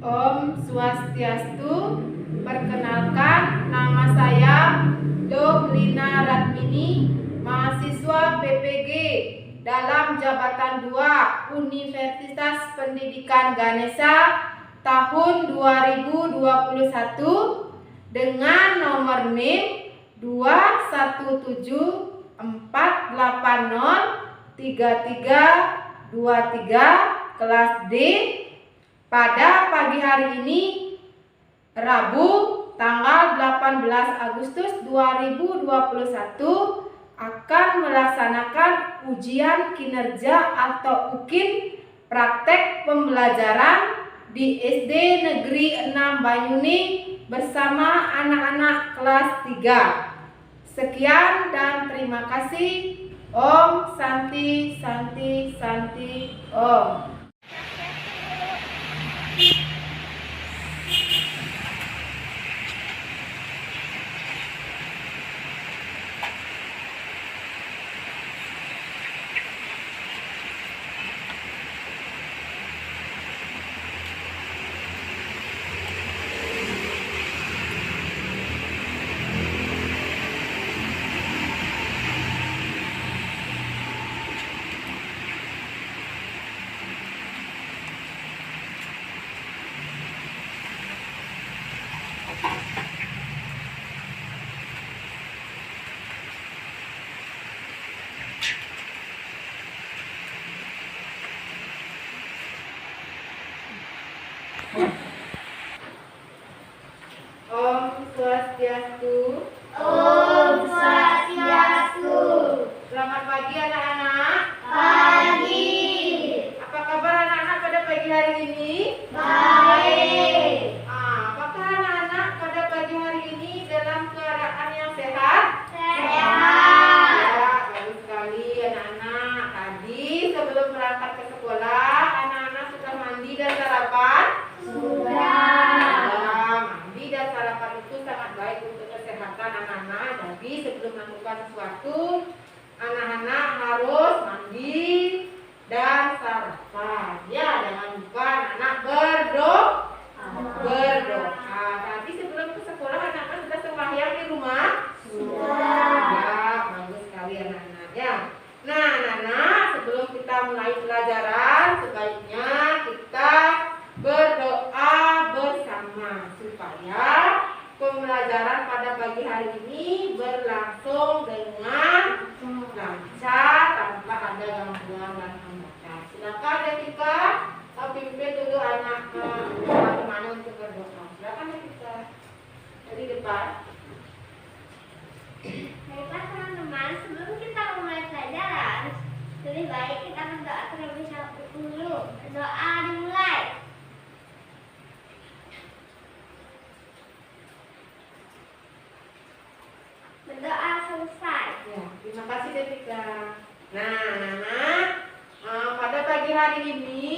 Om Swastiastu. Perkenalkan, nama saya Lohlina Ratmini, mahasiswa PPG dalam Jabatan 2 Universitas Pendidikan Ganesha tahun 2021 dengan nomor NIM 21748033323 kelas D. Pada pagi hari ini, Rabu, tanggal 18 Agustus 2021, akan melaksanakan ujian kinerja atau UKIN praktek pembelajaran di SD Negeri 6 Banyuni bersama anak-anak kelas 3. Sekian dan terima kasih. Om Santi Santi Santi Om. Om Swastiastu. Om Swastiastu. Selamat pagi anak-anak. Pagi. Apa kabar anak-anak pada pagi hari ini? Baik. Apakah anak-anak pada pagi hari ini dalam keadaan yang sehat? Sehat. Ya, bagus sekali anak-anak. Tadi sebelum berangkat ke sekolah, anak-anak sudah mandi dan sarapan? Sudah. Mandi dan sarapan itu sangat baik untuk kesehatan anak-anak. Jadi sebelum melakukan sesuatu, anak-anak harus mandi dan sarapan. Ya, jangan lupa anak berdoa. Tadi sebelum ke sekolah anak-anak sudah sembahyang di rumah? Sudah. Ya, bagus sekali anak-anak ya. Nah, anak-anak, sebelum kita mulai pelajaran, sebaiknya kita berdoa bersama supaya pembelajaran pada pagi hari ini berlangsung dengan lancar tanpa ada gangguan dan hambatan. Silakan Detika, pimpin dulu anak teman-teman untuk berdoa. Silakan Detika. Dari depan. Baiklah teman-teman, sebelum kita memulai pelajaran, lebih baik kita berdoa terlebih dahulu. Berdoa dimulai. Berdoa selesai. Ya, terima kasih Detika. Nah, anak-anak, pada pagi hari ini,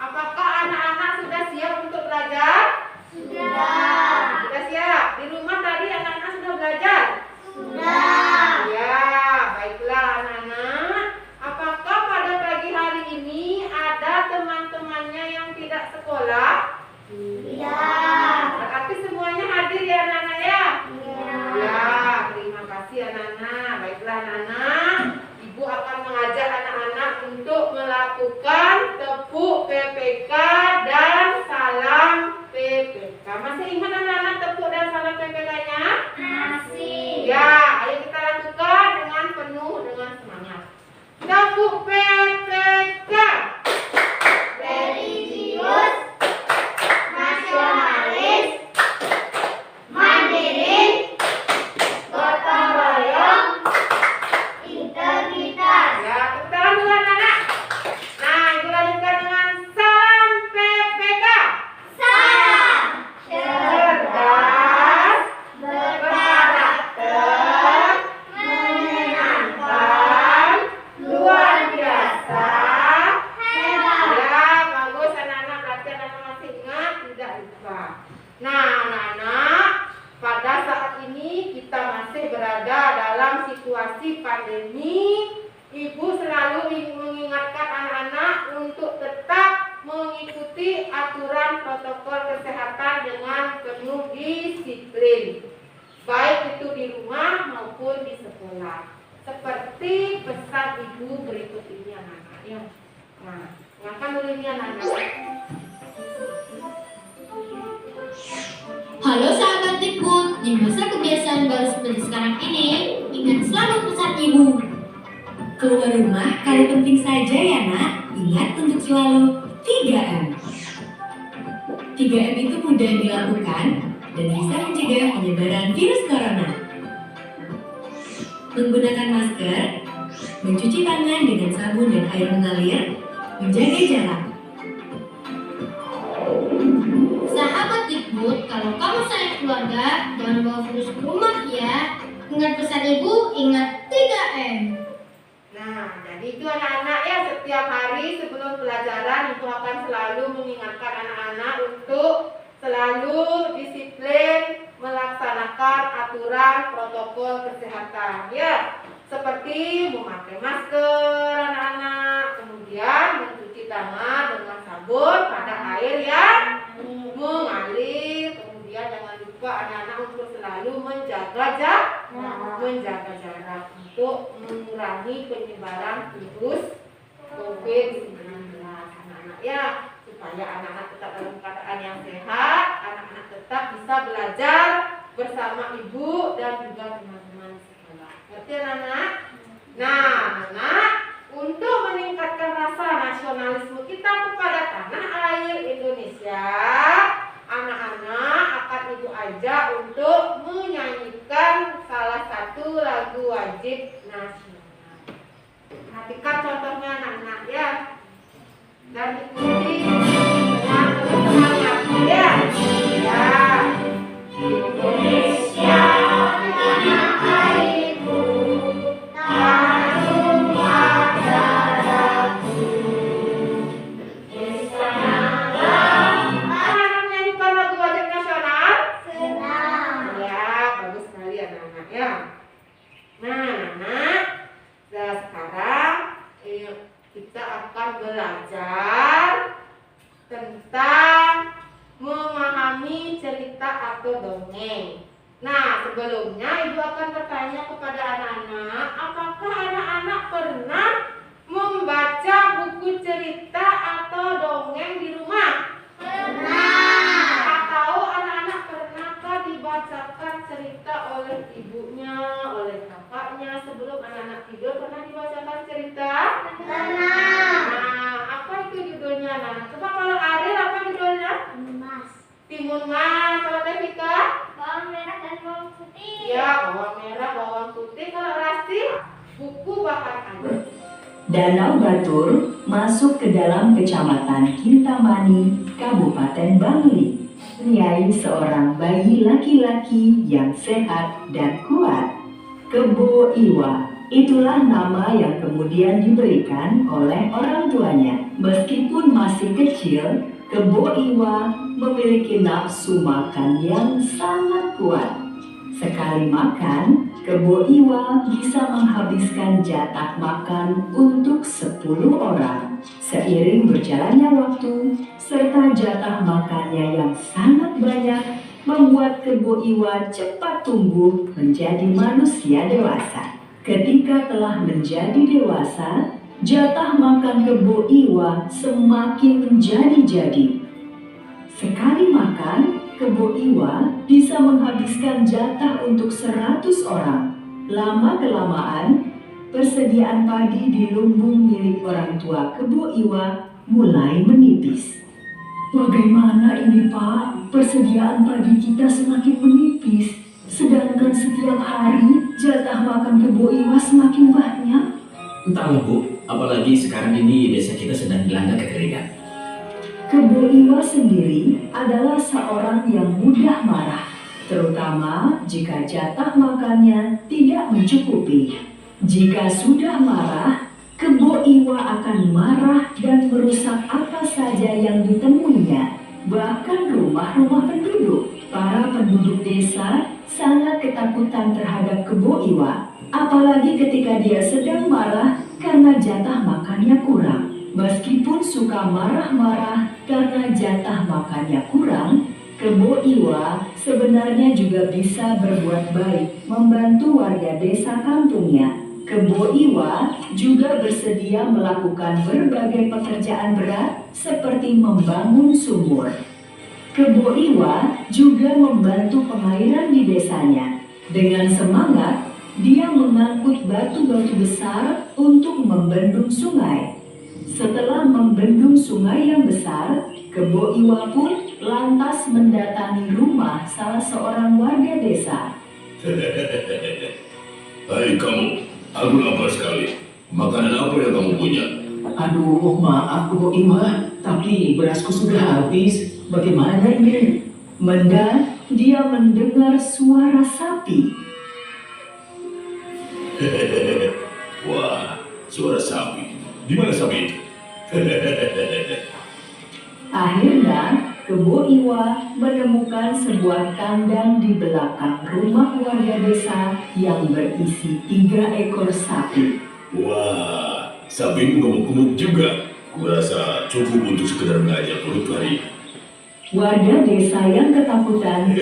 apakah anak-anak sudah siap untuk belajar? Sudah. Sudah siap. Di rumah tadi anak-anak sudah belajar? Sudah. Ya, baiklah anak-anak. Apakah pada pagi hari ini ada teman-temannya yang tidak sekolah? Iya. Berarti semuanya hadir ya anak-anak ya? Iya. Ya, terima kasih anak-anak. Baiklah anak-anak, Ibu akan mengajak anak-anak untuk melakukan tepuk PPK dan salam PPK. Masih ingat anak-anak tepuk dan salam PPK-nya? Masih. Ya, ayo kita lakukan dengan penuh dengan semangat. Tepuk PPK. Religius, nasionalis, mandiri, gotong royong, integritas. Ya, tepuk tangan dulu anak-anak. Nah, Ibu lanjutkan dengan salam PPK. Salam Cerdas, berkarakter, menyenangkan, luar biasa. hebat. Ya, bagus anak-anak. Berarti anak-anak masih ingat, tidak lupa. Nah, anak-anak, pada saat ini kita masih berada dalam situasi pandemi. Ibu selalu ingin mengingatkan anak-anak untuk tetap mengikuti aturan aturan protokol kesehatan dengan penuh disiplin, baik itu di rumah maupun di sekolah. Seperti pesan ibu berikut ini anak-anak ya. Nah, ngakan dulu ini anak-anak. Halo sahabat Dikbud, di masa kebiasaan baru seperti sekarang ini, ingat selalu pesan ibu. Keluar rumah kalau penting saja ya nak, ingat untuk selalu 3M. 3M itu mudah dilakukan dan bisa mencegah penyebaran virus corona. Menggunakan masker, mencuci tangan dengan sabun dan air mengalir, menjaga jarak. Sahabat Dikbud, kalau kamu sayang keluarga, jangan bawa virus ke rumah ya. Ingat pesan ibu, ingat 3M. Nah, jadi itu anak-anak ya, setiap hari sebelum pelajaran ibu akan selalu mengingatkan anak-anak untuk selalu disiplin melaksanakan aturan protokol kesehatan ya, seperti memakai masker anak-anak, kemudian mencuci tangan dengan sabun pada air yang mengalir, kemudian jangan lupa anak-anak untuk selalu menjaga jarak untuk mengurangi penyebaran virus COVID-19 anak-anak ya, supaya anak-anak tetap dalam keadaan yang sehat, anak-anak tetap bisa belajar bersama ibu dan juga teman-teman sekolah. Ngerti anak-anak? Nah, anak, untuk meningkatkan rasa nasionalisme kita kepada tanah air Indonesia, anak-anak akan ibu ajak untuk menyanyikan salah satu lagu wajib nasional. Perhatikan contohnya anak-anak ya, dan ikuti dengan semangat ya. Ya. Indonesia tanah airku, tanah tumpah darahku. Anak-anak menyanyikan lagu wajib nasional? Senang. Ya, bagus sekali anak-anak ya. Nah, anak, sekarang kita akan belajar tentang memahami cerita atau dongeng. Nah, sebelumnya ibu akan bertanya kepada anak-anak, apakah anak-anak pernah membaca buku cerita atau dongeng di rumah? Pernah. Atau anak-anak pernahkah dibacakan cerita oleh ibunya, oleh kakaknya sebelum anak-anak tidur? Pernah dibacakan cerita? Pernah. Nah, apa itu judulnya? Nah, coba kalau Ariel apa judulnya? Emas. Timun Mas. Kalau Devika? Bawang merah dan bawang putih. Ya, bawang merah, bawang putih. Kalau Rasti? Buku Bakar Angin. Danau Batur masuk ke dalam kecamatan Kintamani, Kabupaten Bangli. Niai seorang bayi laki-laki yang sehat dan kuat. Kebo Iwa, itulah nama yang kemudian diberikan oleh orang tuanya. Meskipun masih kecil, Kebo Iwa memiliki nafsu makan yang sangat kuat. Sekali makan, Kebo Iwa bisa menghabiskan jatah makan untuk 10 orang. Seiring berjalannya waktu, serta jatah makannya yang sangat banyak, membuat Kebo Iwa cepat tumbuh menjadi manusia dewasa. Ketika telah menjadi dewasa, jatah makan Kebo Iwa semakin menjadi-jadi. Sekali makan, Kebo Iwa bisa menghabiskan jatah untuk 100 orang. Lama-kelamaan, persediaan padi di lumbung milik orang tua Kebo Iwa mulai menipis. Bagaimana ini, Pak? Persediaan padi kita semakin menipis. Sedangkan setiap hari jatah makan Kebo Iwa semakin banyak. Entahlah Bu, apalagi sekarang ini desa kita sedang dilanda kekeringan. Kebo Iwa sendiri adalah seorang yang mudah marah, terutama jika jatah makannya tidak mencukupi. Jika sudah marah, Kebo Iwa akan marah dan merusak apa saja yang ditemuinya, bahkan rumah-rumah penduduk. Para penduduk desa sangat ketakutan terhadap Kebo Iwa, apalagi ketika dia sedang marah karena jatah makannya kurang. Meskipun suka marah-marah, karena jatah makannya kurang, Kebo Iwa sebenarnya juga bisa berbuat baik membantu warga desa kampungnya. Kebo Iwa juga bersedia melakukan berbagai pekerjaan berat seperti membangun sumur. Kebo Iwa juga membantu pengairan di desanya. Dengan semangat, dia mengangkut batu-batu besar untuk membendung sungai. Setelah membendung sungai yang besar, Kebo Iwa pun lantas mendatangi rumah salah seorang warga desa. Hai kamu, aku lapar sekali. Makanan apa yang kamu punya? Aduh, maaf Bu Iwa, tapi berasku sudah habis. Bagaimana ini? Mendadak dia mendengar suara sapi. Wah, suara sapi. Di mana sapi itu? Akhirnya, Kebo Iwa menemukan sebuah kandang di belakang rumah warga desa yang berisi 3 ekor sapi. Wah, sapi gemuk-gemuk juga. Kurasa cukup untuk sekedar mengajak perut hari ini. Warga desa yang ketakutan,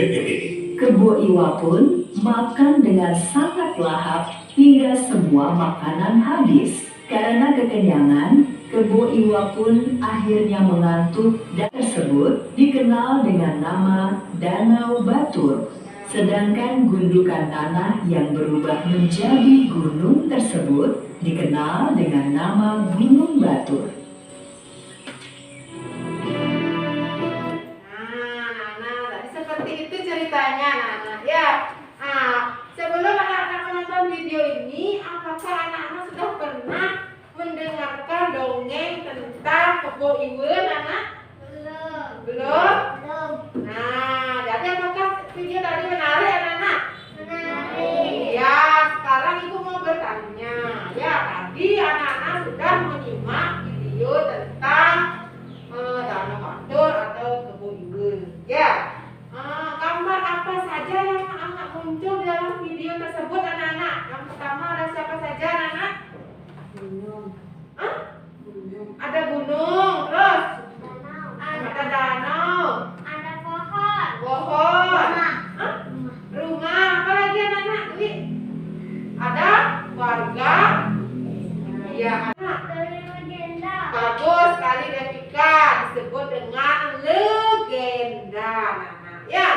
Kebo Iwa pun makan dengan sangat lahap hingga semua makanan habis. Karena kekenyangan, Kebo Iwa pun akhirnya mengantuk dan tersebut dikenal dengan nama Danau Batur. Sedangkan gundukan tanah yang berubah menjadi gunung tersebut dikenal dengan nama Gunung Batur. Tadi seperti itu ceritanya, ya. Sebelum anak-anak menonton video ini, apakah anak-anak sudah pernah mendengarkan dongeng tentang Kebo Iwa, Nana? Belum? Nah, jadi apakah video tadi menarik, anak-anak? Ya, sekarang Ibu mau bertanya. Ya, tadi anak-anak sudah menyimak video tentang Danau Batur atau Kebo Iwa. Ya, gambar apa saja yang anak muncul dalam video tersebut, anak-anak? Yang pertama ada siapa saja, anak-anak? Gunung. Ada gunung, terus ada danau, Ada pohon. pohon, rumah, apa lagi anak-anak? Ini ada warga. Ya, anak. Dari legenda. Bagus sekali Devika, disebut dengan legenda, Nana. Ya,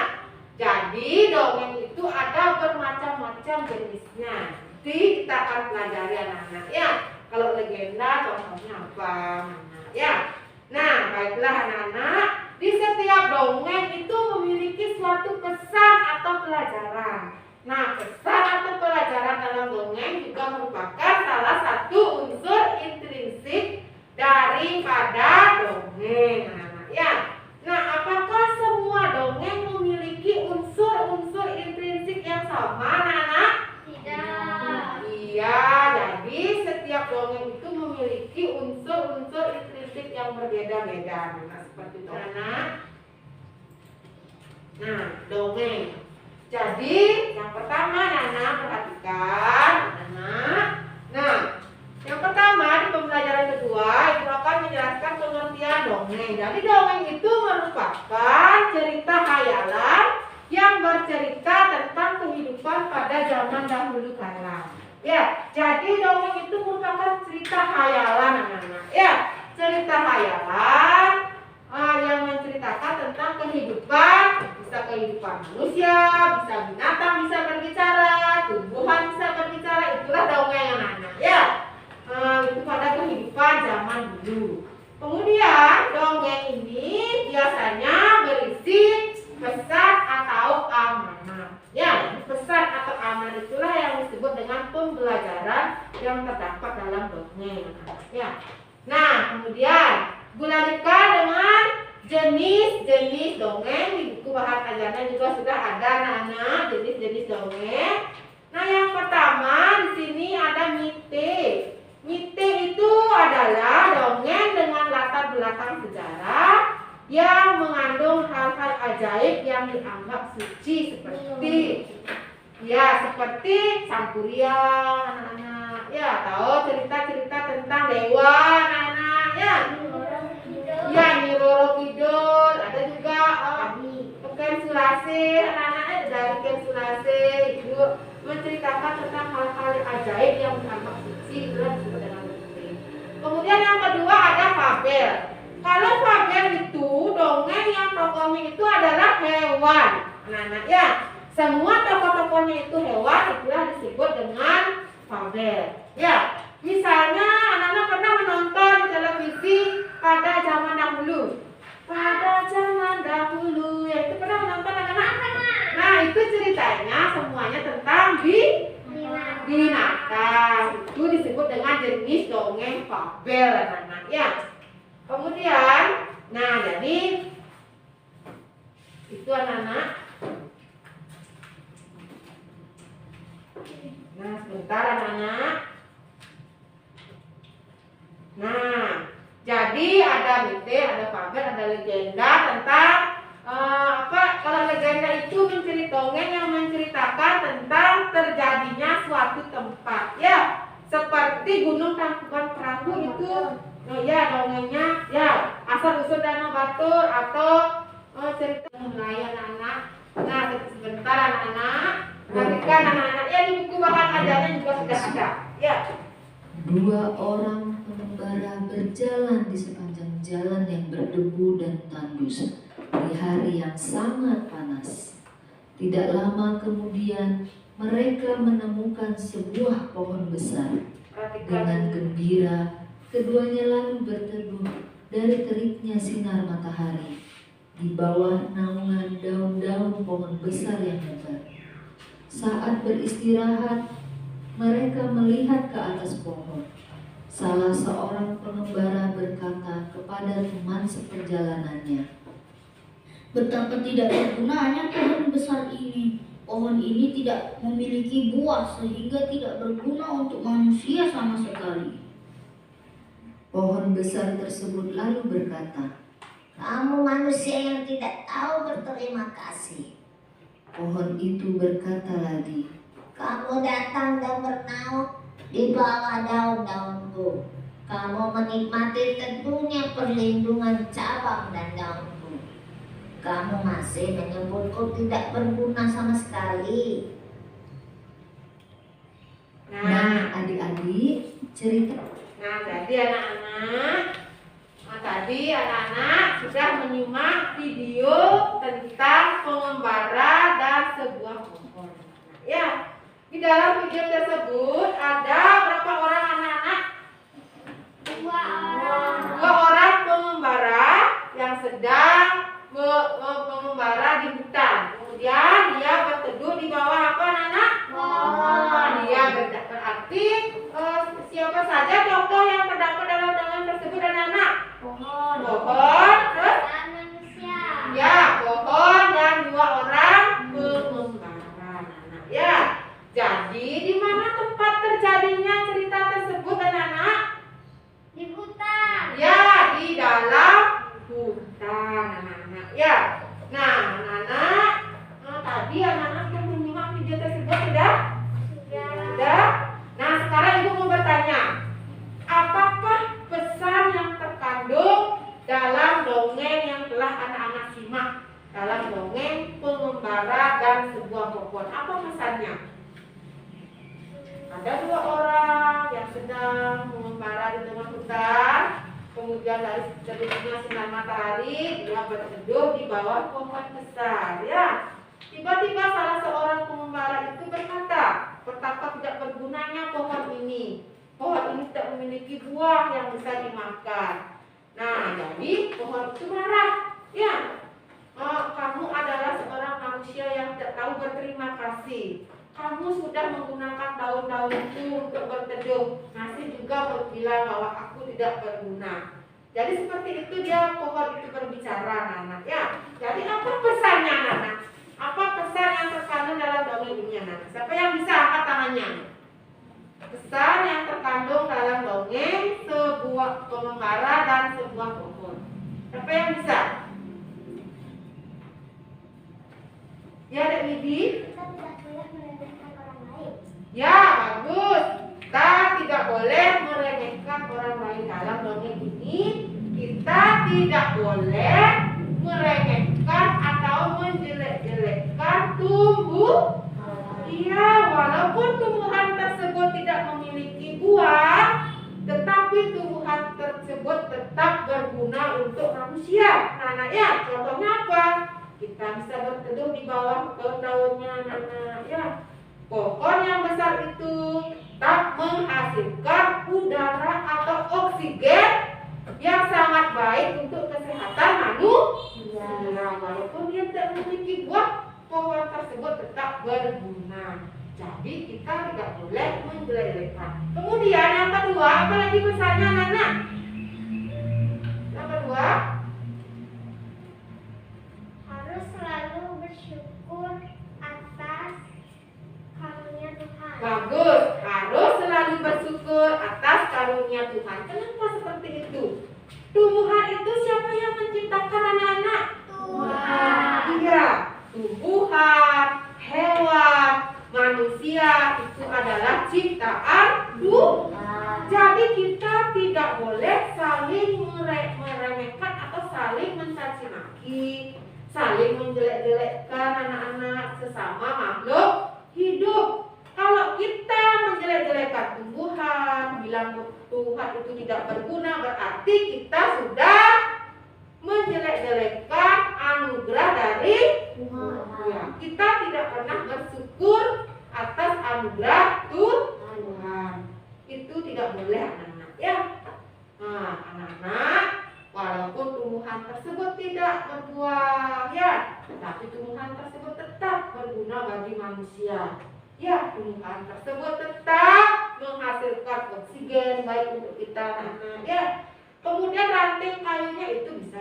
jadi dongeng itu ada bermacam-macam jenisnya. Nanti kita akan pelajari, anak-anak. Ya, kalau legenda contohnya apa, Nana? Ya, nah baiklah anak-anak. Di setiap dongeng itu memiliki suatu pesan atau pelajaran. Nah, pesan atau pelajaran dalam dongeng juga merupakan salah satu unsur intrinsik daripada dongeng, anak-anak. Ya. Nah, apakah semua dongeng memiliki unsur-unsur intrinsik yang sama, anak-anak? Tidak. Iya, jadi setiap dongeng itu memiliki unsur-unsur intrinsik yang berbeda-beda. Nah, seperti itu, anak. Nah, dongeng. Jadi, yang pertama, Nana, perhatikan, anak. Nah, yang pertama di pembelajaran kedua itu akan menjelaskan pengertian dongeng. Jadi dongeng itu merupakan cerita khayalan yang bercerita tentang kehidupan pada zaman dahulu kala. Ya, jadi dongeng itu merupakan cerita khayalan, anak-anak. Ya, cerita khayalan yang menceritakan tentang kehidupan, bisa kehidupan manusia, bisa binatang, bisa berbicara, tumbuhan bisa berbicara. Itulah dongeng, anak-anak. Ya. Itu pada kehidupan zaman dulu. Kemudian dongeng ini biasanya berisi pesan atau amanah. Ya, pesan atau amanah itulah yang disebut dengan pembelajaran yang terdapat dalam dongeng. Ya. Nah, kemudian dilanjutkan dengan jenis-jenis dongeng. Di buku Bahan Ajaran juga sudah ada, anak-anak, jenis-jenis dongeng. Nah, yang pertama di sini ada mite. Mite itu adalah dongeng dengan latar belakang sejarah yang mengandung hal-hal ajaib yang dianggap suci seperti Sangkuriang, anak-anak. Ya, tahu cerita-cerita tentang dewa, anak-anak. Ya. Ya, Nyi Roro Kidul. Ada juga Ken Sulase. Anak-anaknya dari Ken Sulase itu menceritakan tentang hal-hal ajaib yang tampak suci. Itulah disebut dengan dongeng. Kemudian yang kedua ada fabel. Kalau fabel itu dongeng yang tokohnya itu adalah hewan. Anak-anak ya, semua tokoh-tokohnya itu hewan, itulah disebut dengan fabel. Ya, misalnya anak-anak pernah menonton televisi pada zaman dahulu. Pada zaman dahulu, ya itu pernah menonton anak-anak? Nah, itu ceritanya semuanya tentang binatang. Itu disebut dengan jenis dongeng fabel, anak-anak ya. Kemudian, nah jadi itu anak-anak. Nah, sebentar anak-anak. Nah, jadi ada mite, ada fabel, ada legenda tentang kalau legenda itu dongeng yang menceritakan tentang terjadinya suatu tempat, ya. Seperti Gunung Tangkuban Perahu itu, ya dongengnya, ya asal usul Danau Batur atau cerita Melayu anak-anak. Nah, sebentar anak-anak. Perhatikan anak-anak, ya di buku bahan ajarnya juga sudah ada, ya. Dua orang pengembara berjalan di sepanjang jalan yang berdebu dan tandus di hari yang sangat panas. Tidak lama kemudian mereka menemukan sebuah pohon besar. Dengan gembira, keduanya lalu berteduh dari teriknya sinar matahari di bawah naungan daun-daun pohon besar yang lebat. Saat beristirahat, mereka melihat ke atas pohon. Salah seorang pengembara berkata kepada teman seperjalanannya, "Betapa tidak bergunanya pohon besar ini. Pohon ini tidak memiliki buah sehingga tidak berguna untuk manusia sama sekali." Pohon besar tersebut lalu berkata, Kamu manusia yang tidak tahu berterima kasih. pohon itu berkata lagi, Kamu datang dan bernaung di bawah daun-daunku. Kamu menikmati teduhnya perlindungan cabang dan daunku. Kamu masih menyebutku tidak berguna sama sekali. Nah, adik-adik cerita. Nah, jadi anak-anak sudah menyimak video tentang pengembara dan sebuah pohon. Ya, di dalam video tersebut ada berapa orang anak-anak? Dua orang pengembara yang sedang mengembara di hutan. Kemudian dia berteduh di bawah apa anak-anak? Pohon. Dia berarti siapa saja tokoh yang terdapat dalam dongeng tersebut anak-anak? Pohon, terus? Manusia. Ya, pohon dan dua orang pengembara anak-anak. Ya, jadi di mana tempat terjadinya cerita tersebut anak-anak? Di hutan. Ya, di dalam hutan anak-anak. Ya, nah anak-anak, tadi anak-anak sudah menyimak video tersebut sudah? Sudah. Nah, sekarang ibu mau bertanya, apakah pesan yang terkandung dalam dongeng yang telah anak-anak simak dalam dongeng pengembara dan sebuah pohon? Apa pesannya? Ada dua orang yang sedang mengembara di tengah hutan. Kemudian dari terbitnya sinar matahari, dia berteduh di bawah pohon besar. Ya, tiba-tiba salah seorang pengembara itu berkata, betapa tidak bergunanya pohon ini. Pohon ini tidak memiliki buah yang bisa dimakan. Nah, jadi pohon itu marah. Ya, kamu adalah seorang manusia yang tidak tahu berterima kasih. Kamu sudah menggunakan daun-daunku untuk berteduh, masih juga bilang bahwa aku tidak berguna. Jadi seperti itu dia pohon itu berbicara, anak-anak. Ya, jadi apa pesannya, anak-anak? Apa pesan yang terkandung dalam dongeng ini, anak-anak? Siapa yang bisa angkat tangannya? Pesan yang terkandung dalam dongeng sebuah pengembara dan sebuah pohon. Siapa yang bisa? Ya, Dek Widi. Kita tidak boleh meremehkan orang lain. Ya, bagus. Kita tidak boleh meremehkan orang lain dalam dongeng ini. Kita kita tidak boleh meremehkan atau menjelek-jelekkan tumbuh. Iya, walaupun tumbuhan tersebut tidak memiliki buah, tetapi tumbuhan tersebut tetap berguna untuk manusia. Nah, ya, contohnya apa? Kita bisa berteduh di bawah daun-daunnya, ya. Pohon yang besar itu tak menghasilkan udara atau oksigen yang sangat baik untuk kesehatan manusia. Walaupun dia tidak memiliki buah, pohon tersebut tetap berguna. Jadi kita tidak boleh menjelek-jelekan. Kemudian yang kedua, apa lagi pesannya anak-anak? Yang kedua, Harus selalu bersyukur atas karunia Tuhan. bagus. Harus selalu bersyukur atas karunia Tuhan. Kenapa seperti itu? Tumbuhan itu siapa yang menciptakan anak-anak? Tuhan. Iya, tumbuhan, hewan, manusia itu adalah ciptaan Tuhan. Jadi kita tidak boleh saling meremehkan atau saling mencaci maki, saling menjelek-jelekkan anak-anak sesama makhluk hidup. Kalau kita menjelek-jelekkan tumbuhan, bilang Tuhan itu tidak berguna, berarti kita sudah menjelek-jelekkan anugerah dari Tuhan. Ya, kita tidak pernah bersyukur atas anugerah Tuhan. Itu tidak boleh anak-anak, ya. Nah, anak-anak, walaupun tumbuhan tersebut tidak berbuah, ya, tapi tumbuhan tersebut tetap berguna bagi manusia. Ya, tumbuhan tersebut tetap menghasilkan oksigen baik untuk kita anak-anak, ya. Kemudian ranting kayunya itu bisa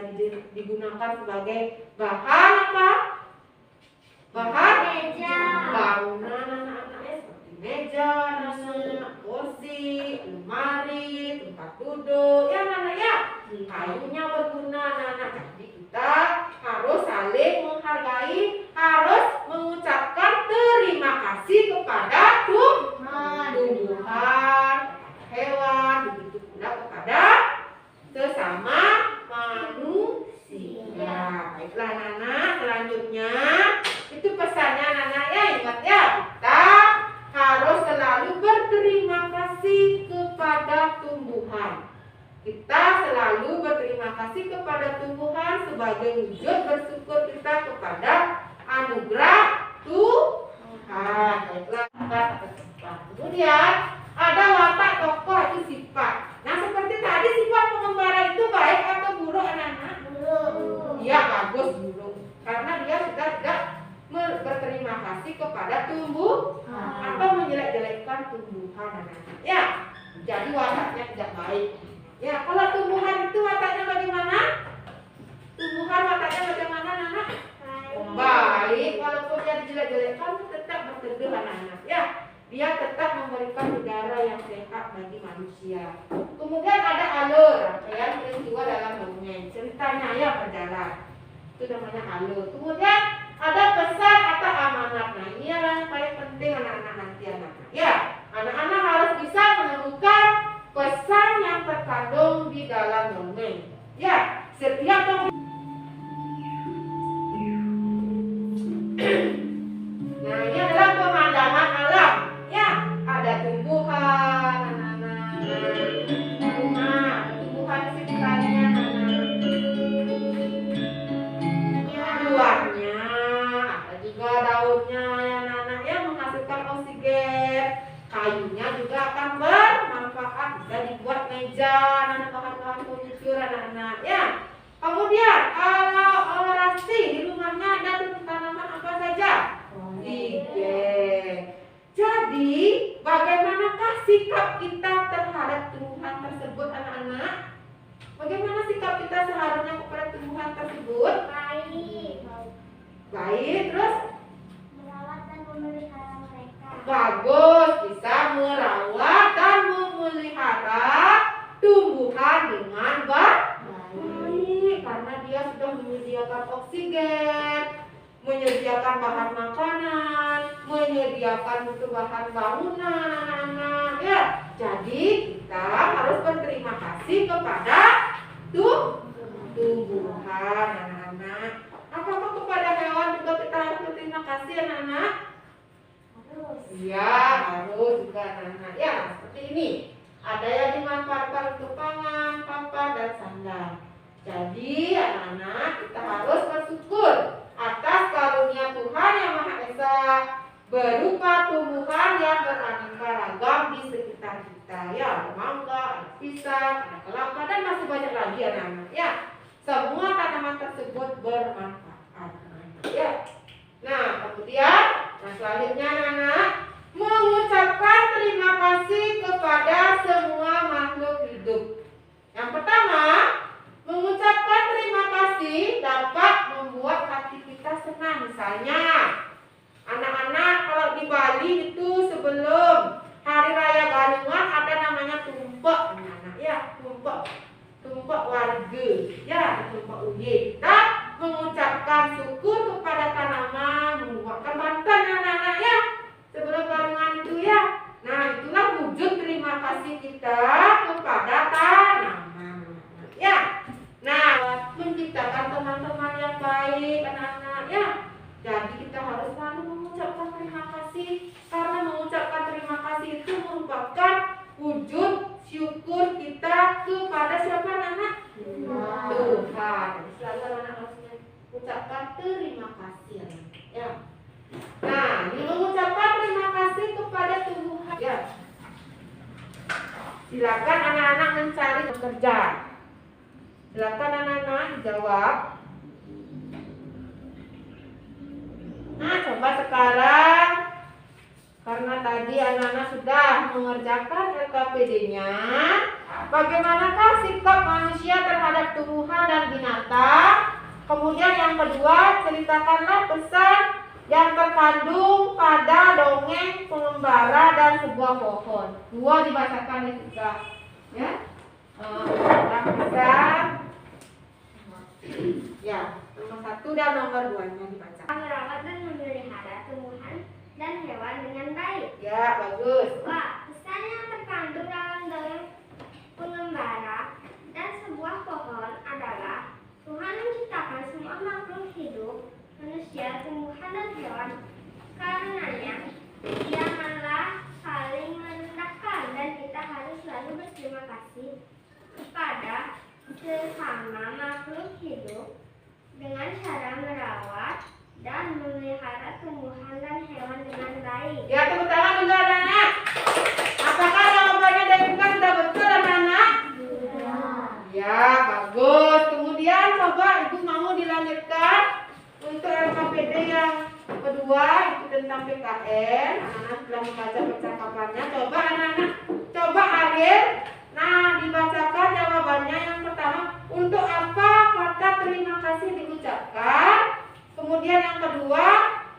digunakan sebagai bahan apa? Bahan Meja. bangunan anak-anak, ya, seperti meja, anak-anak, kursi, lemari, tempat duduk, ya anak-anak, ya. Kayunya berguna anak-anak. Jadi kita harus saling menghargai, harus mengucapkan terima kasih kepada tumbuhan, hewan, begitu pula kepada sesama manusia. Baiklah anak-anak, selanjutnya itu pesannya anak-anak, ya, ingat ya, kita harus selalu berterima kasih kepada tumbuhan. Kita selalu berterima kasih kepada tumbuhan sebagai wujud bersyukur kita kepada anugerah Tuhan. Baiklah, kemudian ada watak tokoh itu sifat. Nah, seperti tadi sifat pengembara itu baik atau buruk anak-anak? Iya, bagus buruk. Karena dia sudah tidak berterima kasih kepada tumbuhan atau menjelek-jelekkan tumbuhan anak-anak. Ya, jadi wataknya tidak baik. Ya, kalau tumbuhan itu wataknya bagaimana? Tumbuhan wataknya bagaimana anak-anak? Baik, walaupun dia dijelek-jelekkan tetap berteduh anak-anak. Ya, dia tetap memberikan udara yang sehat bagi manusia. Kemudian ada alur, rangkaian peristiwa dalam dongeng. Ceritanya ya berjalan. Itu namanya alur. Kemudian ada pesan atau amanat. Nah, ini yang paling penting anak-anak nanti anak-anak. Ya, anak-anak harus bisa menemukan pesan yang terkandung di dalam dongeng. Ya, setiap nah, ini adalah pemandangan alam. Ya, ada tumbuhan, anak-anak. Nah, tumbuhan sekitarnya, buahnya, ada juga daunnya, ya anak-anak, yang menghasilkan oksigen. Kayunya juga akan bermanfaat, bisa dibuat meja, anak-anak, bahan-bahan furnitur, anak-anak. Ya. Kemudian, kalau orasi di rumahnya ada tanaman apa saja? Tiga. Jadi, bagaimanakah sikap kita terhadap tumbuhan tersebut, anak-anak? Bagaimana sikap kita seharusnya kepada tumbuhan tersebut? Baik, terus? Merawat dan memelihara mereka. Bagus, bisa merawat dan memelihara tumbuhan dengan baik. Karena dia sudah menyediakan oksigen, menyediakan bahan makanan, menyediakan untuk bahan bangunan anak-anak. Ya, jadi kita harus berterima kasih kepada Tuhan. tumbuhan anak-anak. Apakah kepada hewan juga kita harus berterima kasih anak-anak? Iya, harus juga anak-anak. Ya, seperti ini. Ada yang dimanfaatkan untuk pangan, papan, dan sandal. Jadi anak-anak kita harus bersyukur atas karunia Tuhan Yang Maha Esa berupa tumbuhan yang beraneka ragam di sekitar kita. Ya, ada mangga, ada pisang, ada kelapa, dan masih banyak lagi anak-anak. Ya, semua tanaman tersebut bermanfaat anak-anak. Ya. Nah, kemudian, selanjutnya anak-anak mengucapkan terima kasih kepada semua makhluk hidup. Yang pertama, mengucapkan terima kasih dapat membuat hati kita senang. Misalnya, anak-anak kalau di Bali itu sebelum Hari Raya Galungan ada namanya tumpek, anak-anak. Ya, tumpek warga. Ya, tumpek uye. Kita mengucapkan syukur kepada tanaman, membuatkan bantuan anak-anak ya. Sebelum Galungan itu ya. Nah, itulah wujud terima kasih kita kepada tanaman. Ya. Nah, menciptakan teman-teman yang baik anak-anak ya. Jadi kita harus selalu mengucapkan terima kasih, karena mengucapkan terima kasih itu merupakan wujud syukur kita kepada siapa anak-anak? Tuhan. Jadi selalu anak-anak harus mengucapkan terima kasih anak-anak ya. Nah, ini mengucapkan terima kasih kepada Tuhan ya. Silakan anak-anak mencari pekerja. Silakan anak-anak dijawab. Nah, coba sekarang, karena tadi anak-anak sudah mengerjakan LKPD-nya, bagaimanakah sikap manusia terhadap tumbuhan dan binatang? Kemudian yang kedua, ceritakanlah pesan yang terkandung pada dongeng pengembara dan sebuah pohon. Dua dibacakan juga, ya. Yang bisa, ya, nomor 1 dan nomor 2-nya dibaca. Merawat dan memelihara tumbuhan dan hewan dengan baik. Ya, bagus. Wah, pesan yang terkandung dalam dongeng pengembara dan sebuah pohon adalah Tuhan menciptakan semua makhluk hidup, manusia, tumbuhan, dan hewan. Karenanya, janganlah saling merendahkan dan kita harus selalu berterima kasih kepada sesama makhluk hidup dengan cara merawat dan memelihara tumbuhan dan hewan dengan baik. Ya, tepuk tangan dulu anak-anak. Apakah jawabannya dari bukan sudah betul anak-anak? Ya, bagus. Kemudian coba Ibu mau dilanjutkan untuk LKPD yang kedua, itu tentang PKN. Anak-anak sudah membaca percakapannya. Coba anak-anak, coba Ariel. Nah, dibacakan jawabannya. Yang pertama, untuk apa kata terima kasih diucapkan? Kemudian yang kedua,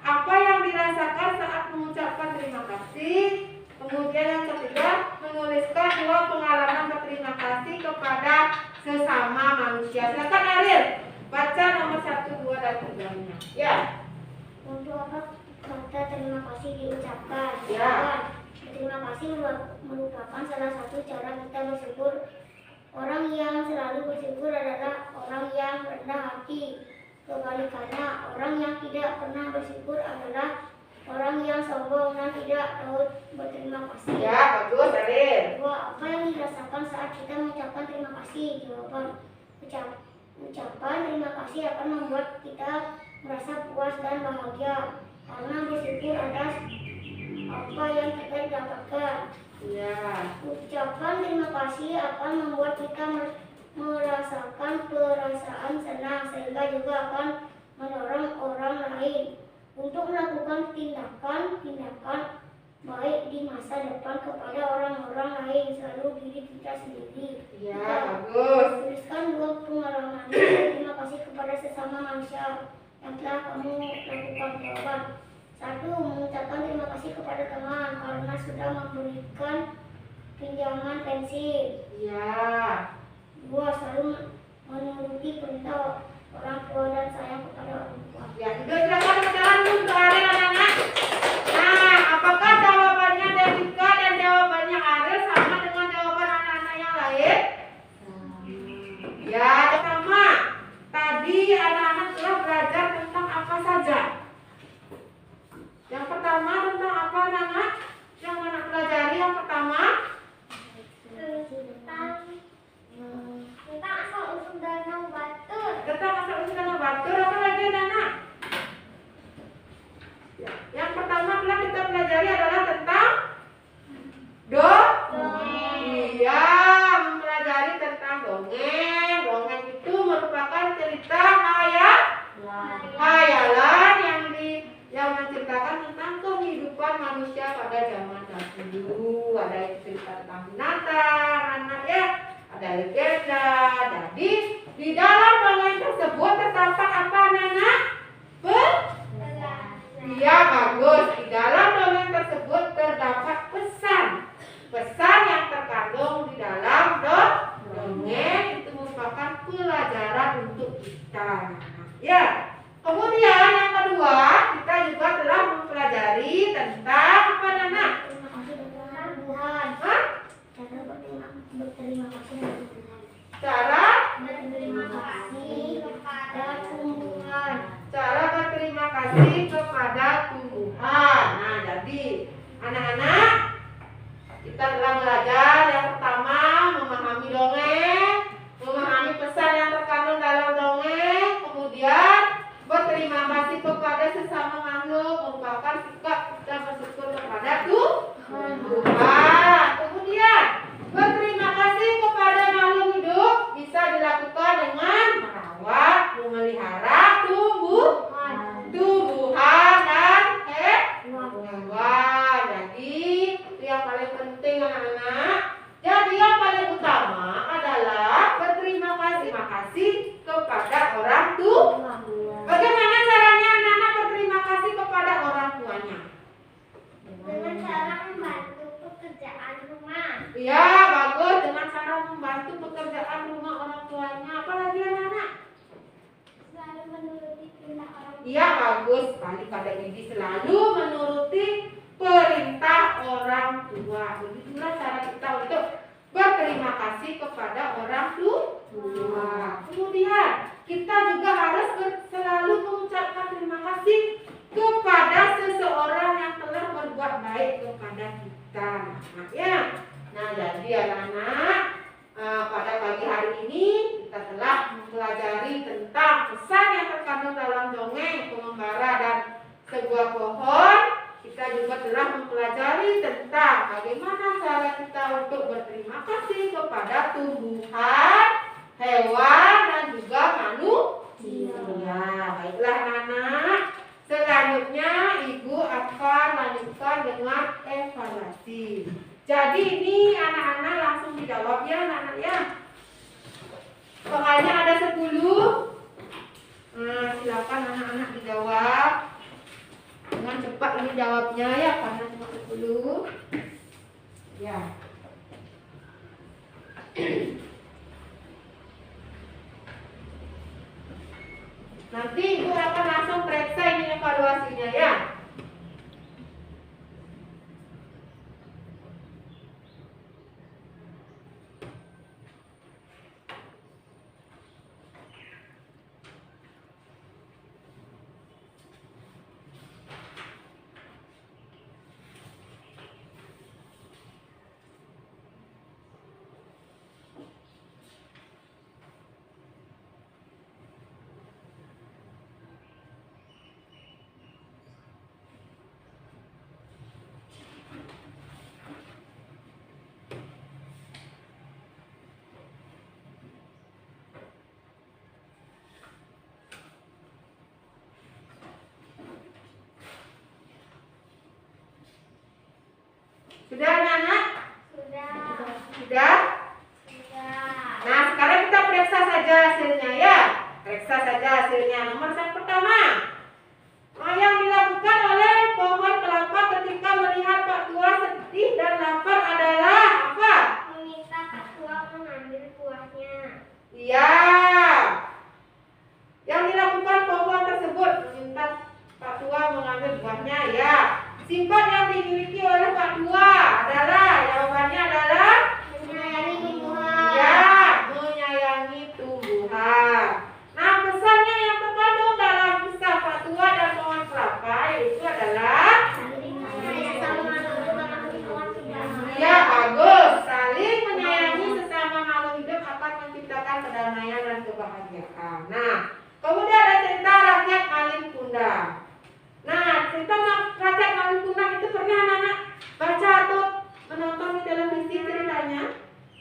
apa yang dirasakan saat mengucapkan terima kasih? Kemudian yang ketiga, menuliskan 2 pengalaman berterima kasih kepada sesama manusia. Silakan Ariel, baca nomor 1, 2, dan 3-nya. Ya. Untuk apa kata terima kasih diucapkan? Ya. Terima kasih merupakan salah satu cara kita bersyukur. Orang yang selalu bersyukur adalah orang yang rendah hati. Kebalikannya, orang yang tidak pernah bersyukur adalah orang yang sombong dan tidak tahu berterima kasih. Ya, bagus Ariel. Apa yang dirasakan saat kita mengucapkan terima kasih? Jawaban, ucapan terima kasih akan membuat kita merasa puas dan bahagia karena bersyukur atas apa yang kita dapatkan. Ya. Ucapan terima kasih akan membuat kita merasakan perasaan senang sehingga juga akan mendorong orang lain untuk melakukan tindakan baik di masa depan kepada orang-orang lain selalu diri kita sendiri. Ya, Kita bagus. tuliskan 2 pengalaman terima kasih kepada sesama manusia yang telah kamu lakukan. Jawaban 1. Mengucapkan terima kasih kepada teman karena sudah memberikan pinjaman pensil. Ya. 2. Selalu menuruti perintah orang tua dan sayang kepada orang tua. Ya, juga silakan berjalan untuk Ariel anak-anak. Nah, apakah jawabannya Devika dan jawabannya Ariel sama dengan jawaban anak-anak yang lain? Ya, sama. kasih kepada tumbuhan. Nah, jadi anak-anak, kita telah belajar yang pertama memahami dongeng, memahami pesan yang terkandung dalam dongeng, kemudian berterima kasih kepada sesama makhluk, merupakan sikap kita bersyukur kepada Tuhan. Kemudian berterima kasih kepada makhluk hidup bisa dilakukan dengan merawat, memelihara tumbuhan dan hewan. Jadi itu yang paling penting anak-anak. Jadi yang paling utama adalah berterima kasih kepada orang tua. Bagaimana caranya anak-anak berterima kasih kepada orang tuanya? Dengan cara membantu pekerjaan rumah. Iya, bagus, dengan cara membantu pekerjaan rumah orang tuanya. Apalagi anak-anak? Selalu menuruti perintah orang tua. Iya, bagus sekali Kak Widi, selalu menuruti perintah orang tua. Begitulah cara kita untuk berterima kasih kepada orang tua. Kemudian kita juga harus selalu mengucapkan terima kasih kepada seseorang yang telah berbuat baik kepada kita. Nah, jadi anak-anak, pada pagi hari ini kita telah mempelajari tentang pesan yang terkandung dalam dongeng pengembara dan sebuah pohon. Kita juga telah mempelajari tentang bagaimana cara kita untuk berterima kasih kepada tumbuhan, hewan, dan juga manusia. Baiklah anak-anak, selanjutnya Ibu akan lanjutkan dengan evaluasi. Jadi ini anak-anak langsung dijawab ya anak-anak ya. Soalnya ada 10. Silakan anak-anak dijawab. Dengan cepat ini jawabnya ya, karena cuma 10. Ya. Nanti Ibu akan langsung periksa ini evaluasinya ya. Sudah anak-anak? Sudah? Nah, sekarang kita periksa saja hasilnya ya. Periksa saja hasilnya. Nomor yang pertama, yang dilakukan oleh pohon kelapa ketika melihat Pak Tua sedih dan lapar adalah apa? Meminta Pak Tua mengambil buahnya. Iya. Yang dilakukan pohon tersebut meminta Pak Tua mengambil buahnya ya. Sifat yang dimiliki oleh Pak Tua adalah, jawabannya adalah Menyayangi tumbuhan. ya, menyayangi tumbuhan. Nah, pesannya yang terkandung dalam kisah Pak Tua dan pohon kelapa yaitu adalah Saya sama makhluk dalam kehidupan. ya, bagus. Saling menyayangi sesama makhluk hidup akan menciptakan kedamaian dan kebahagiaan. Nah, kemudian ada cerita rakyat Malin Kundang. Nah, cerita rakyat Malin Kundang itu pernah anak-anak baca atau menonton di televisi ceritanya?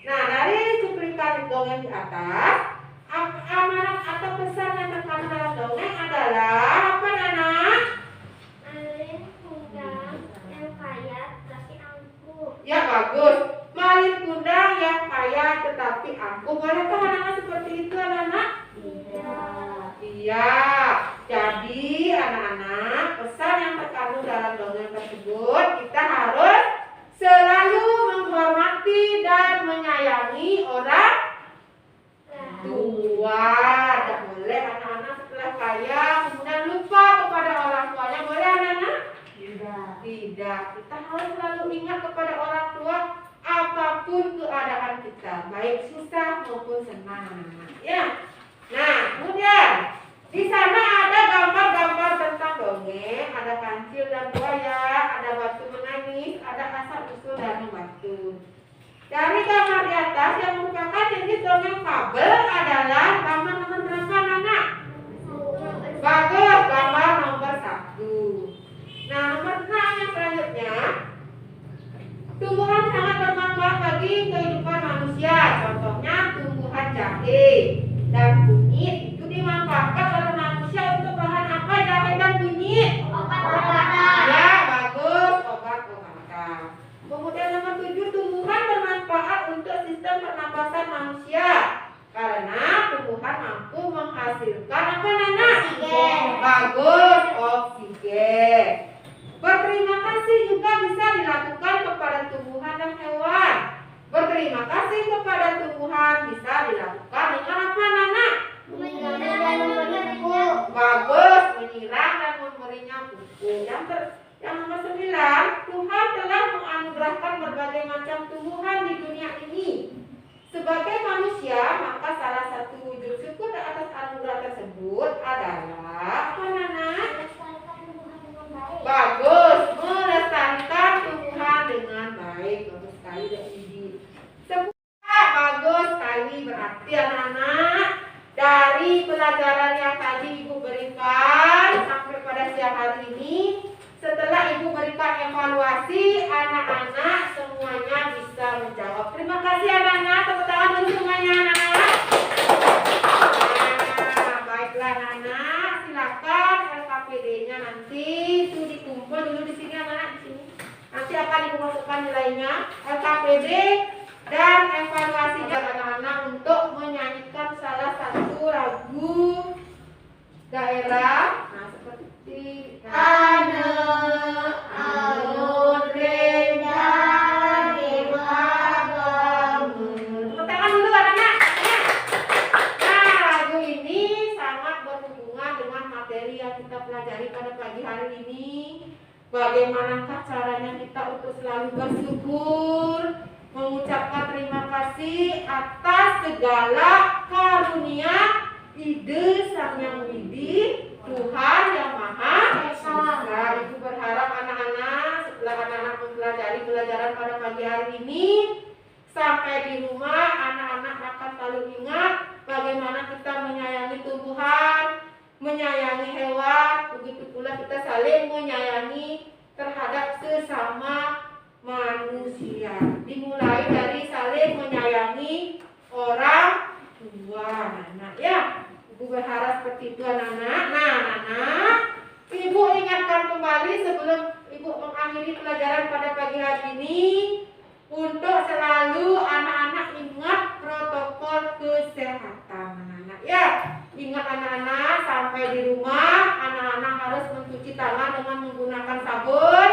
Nah, dari cuplikan dongeng di atas, amanat atau pesan yang terkandung dalam dongeng adalah apa, anak? Malin Kundang yang kaya tapi angkuh. Ya, bagus. Malin Kundang yang kaya tetapi angkuh. Bolehkah anak-anak seperti itu, anak-anak? Iya. Jadi anak-anak, pesan yang terkandung dalam dongeng tersebut, kita harus selalu menghormati dan menyayangi orang tua. Tidak boleh anak-anak setelah kaya kemudian lupa kepada orang tuanya. Boleh anak-anak? Tidak. Kita harus selalu ingat kepada orang tua apapun keadaan kita, baik susah maupun senang. Ya. Nah, kemudian di sana ada gambar-gambar tentang mempengaruhi kehidupan manusia. Contohnya tumbuhan jahe dan kunyit itu dimanfaatkan oleh manusia untuk bahan apa jahe dan kunyit? Obat-obatan. Ya, bagus, obat-obatan. Kemudian nomor 7, tumbuhan bermanfaat untuk sistem pernapasan manusia karena tumbuhan mampu menghasilkan apa Nana? Oksigen. Bagus, oksigen. Berterima kasih juga bisa dilakukan kepada tumbuhan dan hewan. Berterima kasih kepada tumbuhan bisa dilakukan dengan apa Nana? Menyiram dan memberi pupuk. Bagus, menyiram dan memberinya pupuk. Yang nomor 9, Tuhan telah menganugerahkan berbagai macam tumbuhan di dunia ini. Sebagai manusia, maka salah satu wujud syukur atas anugerah tersebut adalah apa Nana? Melestarikan tumbuhan dengan baik. Bagus, melestarikan tumbuhan dengan baik. Bagus sekali Dek Didi. 10, bagus sekali. Berarti anak-anak dari pelajaran yang tadi Ibu berikan sampai pada siang hari ini, setelah Ibu berikan evaluasi, anak-anak semuanya bisa menjawab. Terima kasih anak-anak. Tepuk tangan dulu semuanya anak-anak. Nah, baiklah anak-anak, silakan LKPD-nya nanti itu dikumpul dulu di sini anak-anak di sini. Nanti akan Ibu masukkan nilainya LKPD dan evaluasi anak-anak untuk menyanyikan salah satu lagu daerah. Nah, seperti Alun rendah diwagamu. Tepuk tangan dulu anak-anak. Nah, lagu ini sangat berhubungan dengan materi yang kita pelajari pada pagi hari ini. Bagaimanakah caranya kita untuk selalu bersyukur, mengucapkan terima kasih atas segala karunia ide Sang Yang Widi, Tuhan Yang Maha Esa. Ibu berharap anak-anak setelah anak-anak mempelajari pelajaran pada pagi hari ini, sampai di rumah anak-anak akan selalu ingat bagaimana kita menyayangi tumbuhan, menyayangi hewan, begitu pula kita saling menyayangi terhadap sesama manusia. Dimulai dari saling menyayangi orang tua anak ya. Ibu berharap seperti itu anak-anak. Nah anak-anak, Ibu ingatkan kembali sebelum Ibu mengakhiri pelajaran pada pagi hari ini, untuk selalu anak-anak ingat protokol kesehatan anak-anak ya. Ingat anak-anak, sampai di rumah anak-anak harus mencuci tangan dengan menggunakan sabun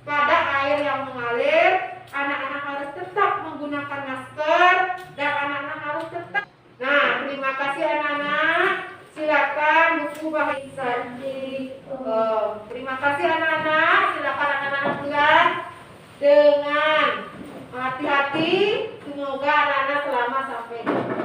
pada air yang mengalir. Anak-anak harus tetap menggunakan masker dan anak-anak harus tetap. Nah, terima kasih anak-anak. Silakan buku bahasa. Terima kasih anak-anak. Silakan anak-anak pulang dengan hati-hati. Semoga anak-anak selamat sampai di rumah.